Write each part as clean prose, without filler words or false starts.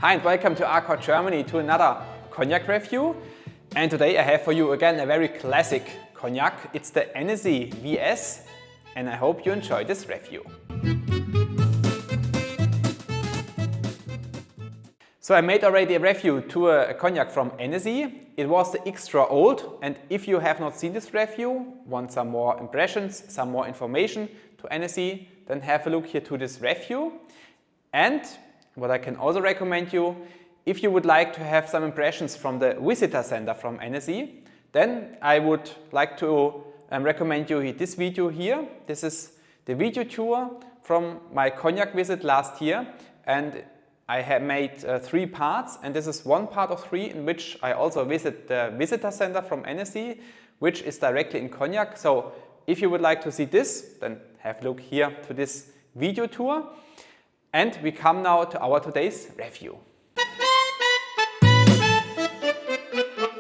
Hi and welcome to ARCORE Germany to another cognac review. And today I have for you again a very classic cognac. It's the Hennessy VS and I hope you enjoy this review. So I made already a review to a cognac from Hennessy. It was the extra old, and if you have not seen this review, want some more impressions, some more information to Hennessy, then have a look here to this review. And what I can also recommend you, if you would like to have some impressions from the visitor center from Hennessy, then I would like to recommend you this video here. This is the video tour from my cognac visit last year, and I have made 3 parts, and this is one part of 3 in which I also visit the visitor center from Hennessy, which is directly in Cognac. So if you would like to see this, then have a look here to this video tour. And we come now to our today's review.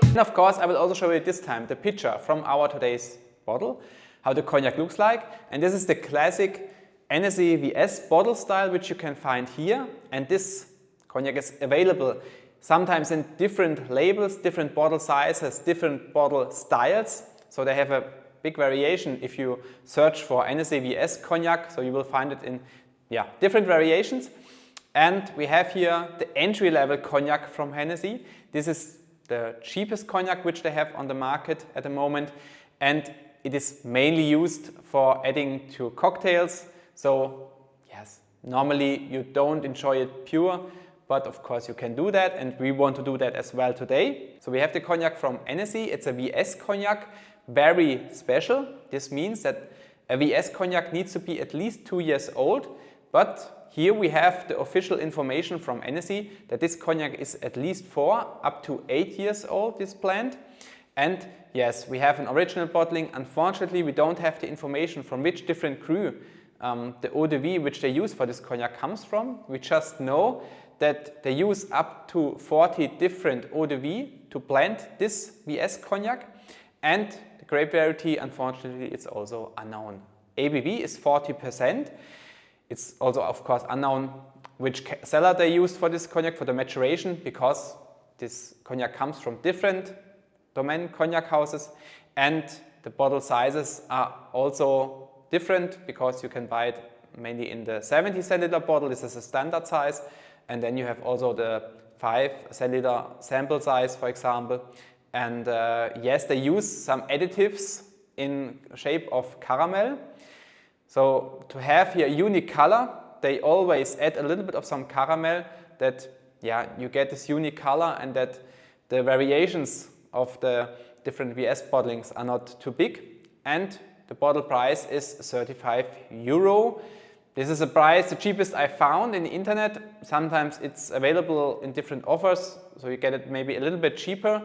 And of course I will also show you this time the picture from our today's bottle, how the cognac looks like. And this is the classic Hennessy VS bottle style, which you can find here. And this cognac is available sometimes in different labels, different bottle sizes, different bottle styles. So they have a big variation if you search for Hennessy VS cognac. So you will find it in different variations. And we have here the entry-level cognac from Hennessy. This is the cheapest cognac which they have on the market at the moment. And it is mainly used for adding to cocktails. So yes, normally you don't enjoy it pure, but of course you can do that, and we want to do that as well today. So we have the cognac from Hennessy. It's a VS cognac, very special. This means that a VS cognac needs to be at least 2 years old, but here we have the official information from Hennessy that this cognac is at least 4 up to 8 years old, this plant. And yes, we have an original bottling. Unfortunately, we don't have the information from which different cru the eau de vie which they use for this cognac comes from. We just know that they use up to 40 different eau de vie to blend this VS cognac, and the grape variety, unfortunately, it's also unknown. ABV is 40%. It's also, of course, unknown which cellar they used for this cognac for the maturation, because this cognac comes from different domain cognac houses, and the bottle sizes are also different because you can buy it mainly in the 70 centiliter bottle. This is a standard size, and then you have also the 5 centiliter sample size, for example. And yes, they use some additives in shape of caramel. So to have here a unique color, they always add a little bit of some caramel, that you get this unique color, and that the variations of the different VS bottlings are not too big. And the bottle price is 35 euro. This is a price, the cheapest I found in the internet. Sometimes it's available in different offers, so you get it maybe a little bit cheaper,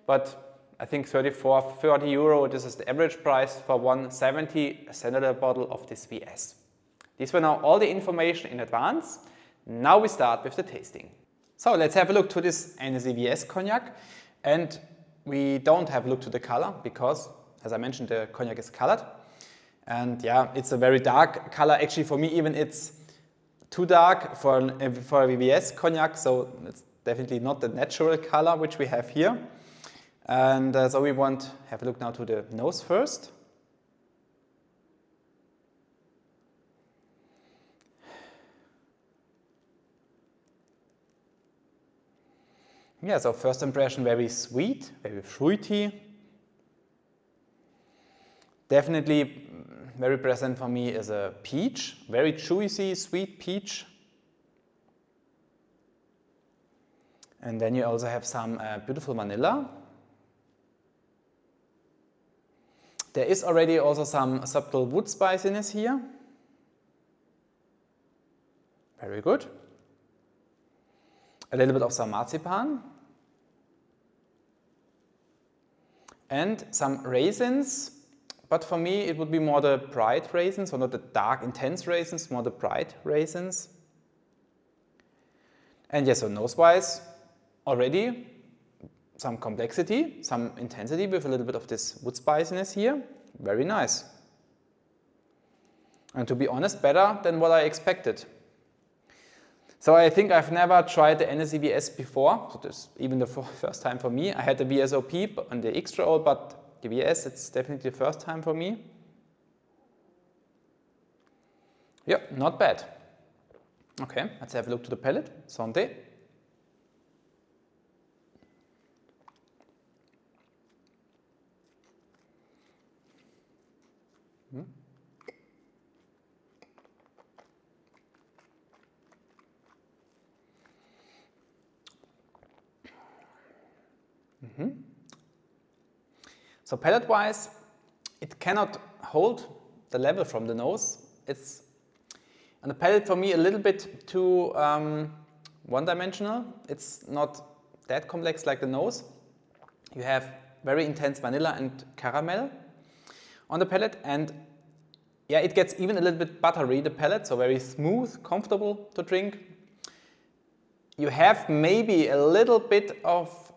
but I think 34, 30 euro, this is the average price for 170 centiliter bottle of this VS. These were now all the information in advance. Now we start with the tasting. So let's have a look to this Hennessy VS cognac. And we don't have a look to the color because, as I mentioned, the cognac is colored. And it's a very dark color. Actually, for me, even it's too dark for a VS cognac. So it's definitely not the natural color which we have here. And so we want to have a look now to the nose first. Yeah, so first impression, very sweet, very fruity. Definitely very present for me is a peach, very juicy, sweet peach. And then you also have some beautiful vanilla. There is already also some subtle wood spiciness here. Very good. A little bit of some marzipan. And some raisins. But for me, it would be more the bright raisins, or not the dark, intense raisins, more the bright raisins. And yes, so nose-wise, already some complexity, some intensity with a little bit of this wood spiciness here. Very nice. And to be honest, better than what I expected. So I think I've never tried the Hennessy VS before, so this is even the first time for me. I had the VSOP on the extra old, but the VS, it's definitely the first time for me. Yep, not bad. Okay, let's have a look to the palate. Santé. So palate-wise, it cannot hold the level from the nose. It's on the palate for me a little bit too one-dimensional. It's not that complex like the nose. You have very intense vanilla and caramel on the palate, and yeah, it gets even a little bit buttery, the palate, so very smooth, comfortable to drink. You have maybe a little bit of,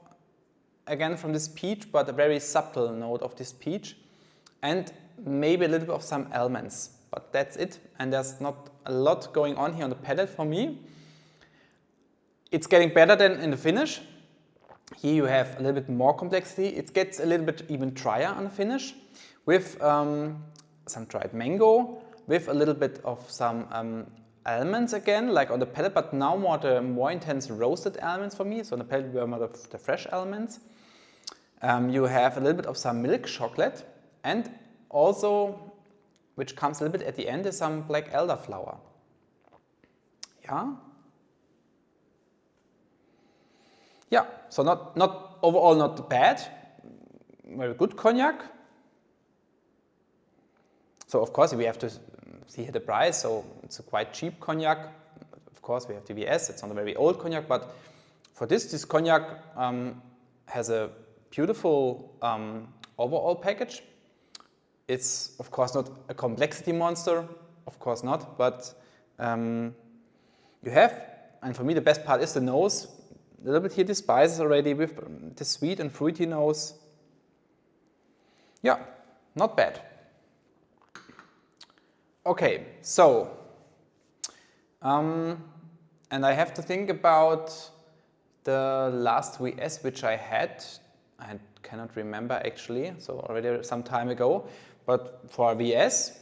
again from this peach, but a very subtle note of this peach, and maybe a little bit of some almonds, but that's it, and there's not a lot going on here on the palate for me. It's getting better than in the finish. Here you have a little bit more complexity. It gets a little bit even drier on the finish with some dried mango, with a little bit of some almonds again, like on the palate, but now more intense roasted almonds for me. So on the palate were more the fresh almonds. You have a little bit of some milk chocolate, and also, which comes a little bit at the end, is some black elderflower. Yeah. Yeah, so not overall not bad. Very good cognac. So of course we have to see here the price, so it's a quite cheap cognac. Of course we have the VS, it's not a very old cognac, but for this cognac has a beautiful overall package. It's of course not a complexity monster, of course not, but you have, and for me the best part is the nose. A little bit here the spices already with the sweet and fruity nose. Yeah, not bad. Okay, so, and I have to think about the last VS which I had. I cannot remember actually, so already some time ago. But for VS,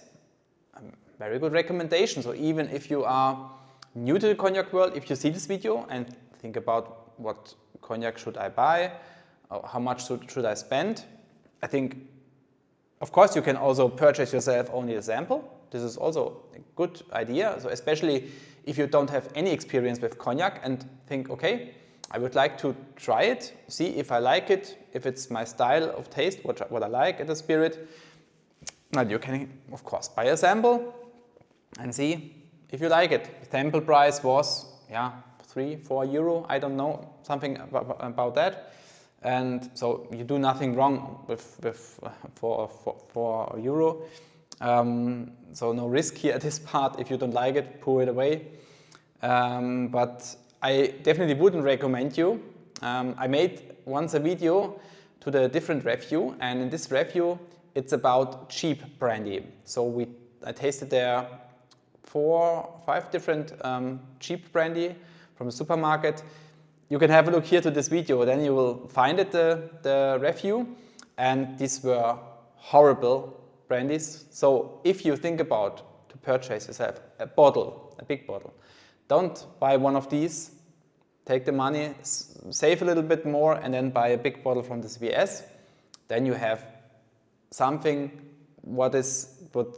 very good recommendation. So even if you are new to the cognac world, if you see this video and think about what cognac should I buy, or how much should I spend, I think, of course, you can also purchase yourself only a sample. This is also a good idea. So especially if you don't have any experience with cognac and think, okay, I would like to try it, see if I like it, if it's my style of taste, what I like at the spirit. Now you can, of course, buy a sample and see if you like it. The sample price was, yeah, 3-4 euro, I don't know, something about that. And so you do nothing wrong with for euro. So no risk here at this part. If you don't like it, pour it away. But I definitely wouldn't recommend you. I made once a video to the different review, and in this review it's about cheap brandy. So I tasted there 4 or 5 different cheap brandy from the supermarket. You can have a look here to this video, then you will find it, the review, and these were horrible brandies. So if you think about to purchase yourself a bottle, a big bottle, don't buy one of these, take the money, save a little bit more, and then buy a big bottle from this VS. Then you have something what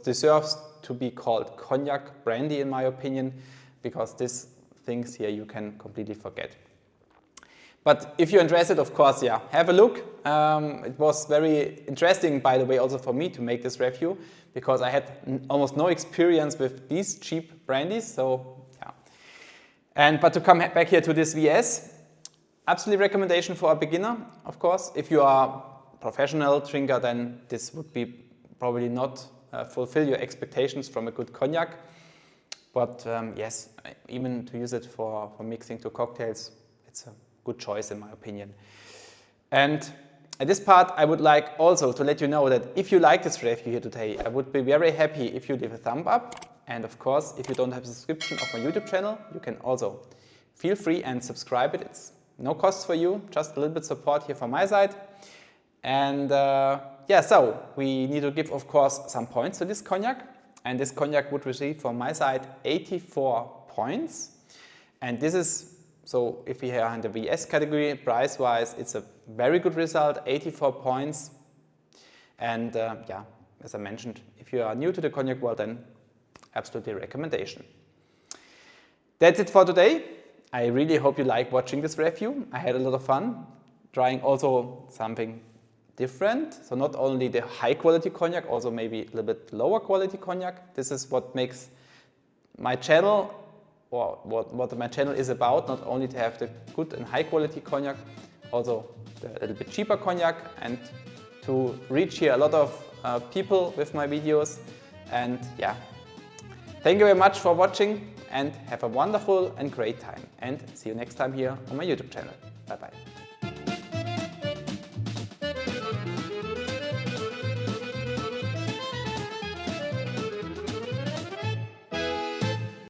deserves to be called cognac brandy, in my opinion, because these things here you can completely forget. But if you're interested, of course, yeah, have a look. It was very interesting, by the way, also for me to make this review, because I had almost no experience with these cheap brandies. So yeah. But to come back here to this VS, absolutely recommendation for a beginner, of course. If you are a professional drinker, then this would be probably not fulfill your expectations from a good cognac. But yes, even to use it for mixing to cocktails, it's a good choice in my opinion. And at this part, I would like also to let you know that if you like this review here today, I would be very happy if you leave a thumb up. And of course, if you don't have a subscription of my YouTube channel, you can also feel free and subscribe it. It's no cost for you, just a little bit support here from my side. And yeah, so we need to give, of course, some points to this cognac. And this cognac would receive from my side 84 points. And this is, so if we are in the VS category, price-wise, it's a very good result, 84 points. And yeah, as I mentioned, if you are new to the cognac world, then absolutely recommendation. That's it for today. I really hope you like watching this review. I had a lot of fun trying also something different. So not only the high quality cognac, also maybe a little bit lower quality cognac. This is what makes my channel, or what my channel is about, not only to have the good and high quality cognac, also the little bit cheaper cognac, and to reach here a lot of people with my videos. And yeah, thank you very much for watching and have a wonderful and great time. And see you next time here on my YouTube channel. Bye bye.